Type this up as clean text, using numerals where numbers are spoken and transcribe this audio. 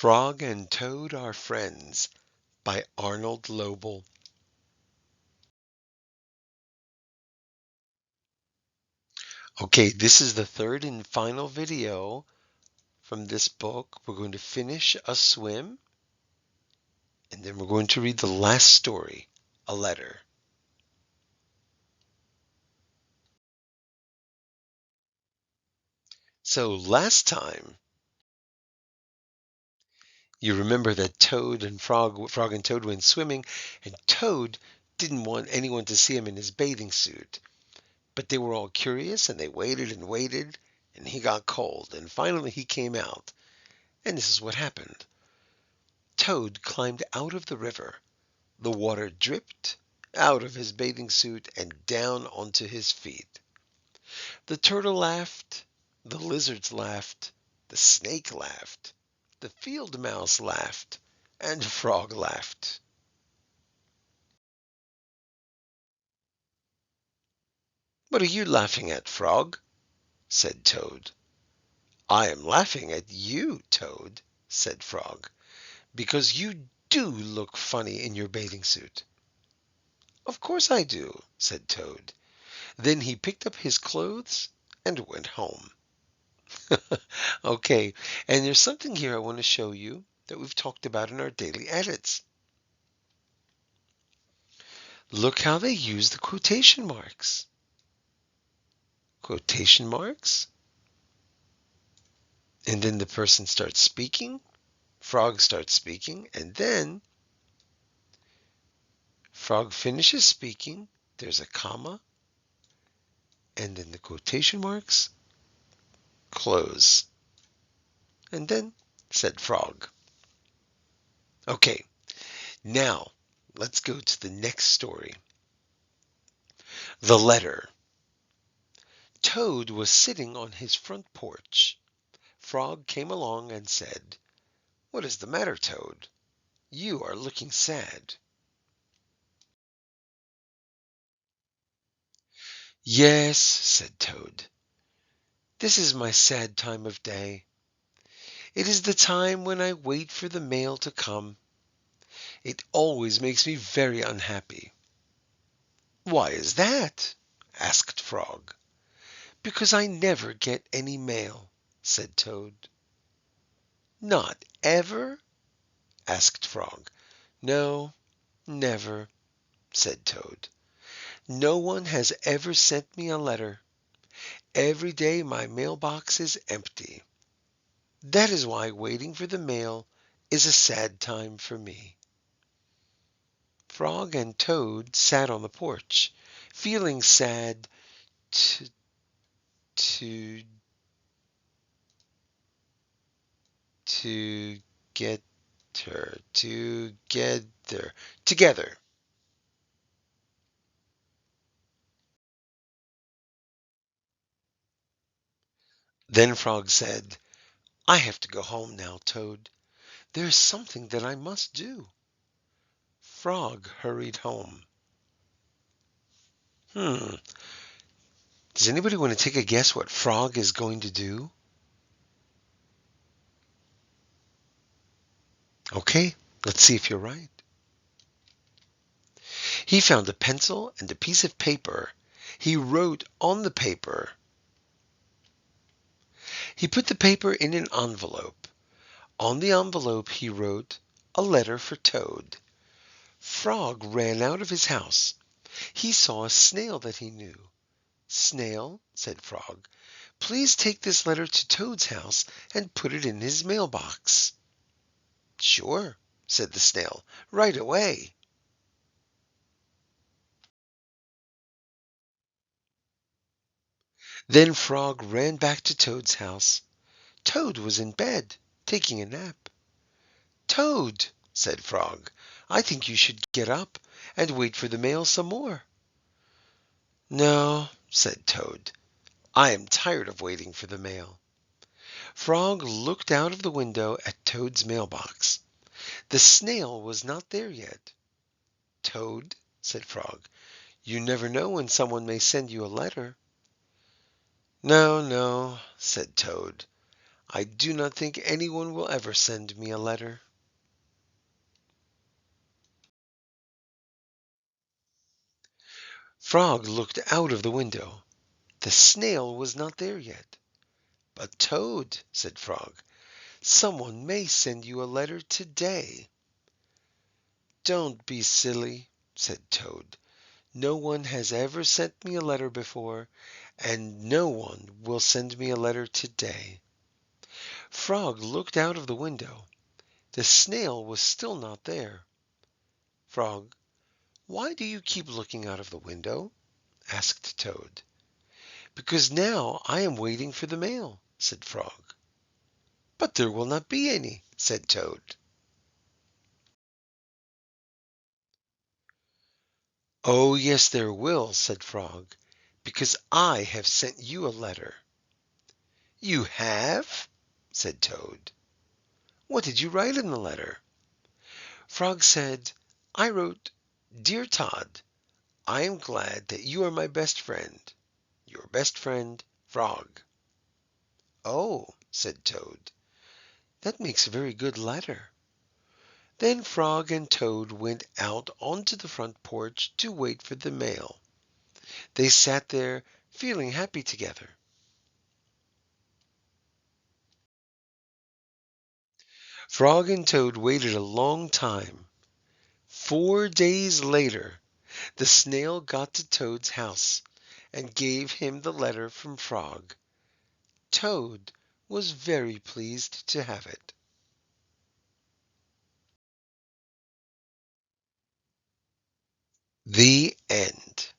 Frog and Toad Are Friends by Arnold Lobel. Okay, this is the third and final video from this book. We're going to finish A Swim, and then we're going to read the last story, A Letter. So last time, you remember that Frog and Toad went swimming, and Toad didn't want anyone to see him in his bathing suit. But they were all curious, and they waited and waited, and he got cold, and finally he came out. And this is what happened. Toad climbed out of the river. The water dripped out of his bathing suit and down onto his feet. The turtle laughed, the lizards laughed, the snake laughed, the field mouse laughed, and the frog laughed. "What are you laughing at, Frog?" said Toad. "I am laughing at you, Toad," said Frog, "because you do look funny in your bathing suit." "Of course I do," said Toad. Then he picked up his clothes and went home. Okay, and there's something here I want to show you that we've talked about in our daily edits. Look how they use the quotation marks. Quotation marks. And then the person starts speaking. Frog starts speaking. And then Frog finishes speaking. There's a comma. And then the quotation marks close. And then said Frog. Okay, now let's go to the next story. The Letter. Toad was sitting on his front porch. Frog came along and said, "What is the matter, Toad? You are looking sad." "Yes," said Toad, "this is my sad time of day. It is the time when I wait for the mail to come. It always makes me very unhappy." "Why is that?" asked Frog. "Because I never get any mail," said Toad. "Not ever?" asked Frog. "No, never," said Toad. "No one has ever sent me a letter. Every day my mailbox is empty. That is why waiting for the mail is a sad time for me." Frog and Toad sat on the porch, feeling sad to, to, to get her together. Then Frog said, "I have to go home now, Toad. There is something that I must do." Frog hurried home. Hmm. Does anybody want to take a guess what Frog is going to do? Okay, let's see if you're right. He found a pencil and a piece of paper. He wrote on the paper. He put the paper in an envelope. On the envelope he wrote, "A letter for Toad." Frog ran out of his house. He saw a snail that he knew. "Snail," said Frog, "please take this letter to Toad's house and put it in his mailbox." "Sure," said the snail, "right away." Then Frog ran back to Toad's house. Toad was in bed, taking a nap. "Toad," said Frog, "I think you should get up and wait for the mail some more." "No," said Toad, "I am tired of waiting for the mail." Frog looked out of the window at Toad's mailbox. The snail was not there yet. "Toad," said Frog, "you never know when someone may send you a letter." "No, no," said Toad, I do not think anyone will ever send me a letter." Frog looked out of the window. The snail was not there yet. "But, Toad," said Frog, "someone may send you a letter today." "Don't be silly," said Toad. "No one has ever sent me a letter before, and no one will send me a letter today." Frog looked out of the window. The snail was still not there. "Frog, why do you keep looking out of the window?" asked Toad. "Because now I am waiting for the mail," said Frog. "But there will not be any," said Toad. "Oh, yes, there will," said Frog, "because I have sent you a letter." "You have?" said Toad. "What did you write in the letter?" Frog said, "I wrote, 'Dear Todd, I am glad that you are my best friend. Your best friend, Frog.'" "Oh," said Toad, "that makes a very good letter." Then Frog and Toad went out onto the front porch to wait for the mail. They sat there feeling happy together. Frog and Toad waited a long time. 4 days later, the snail got to Toad's house and gave him the letter from Frog. Toad was very pleased to have it. The end.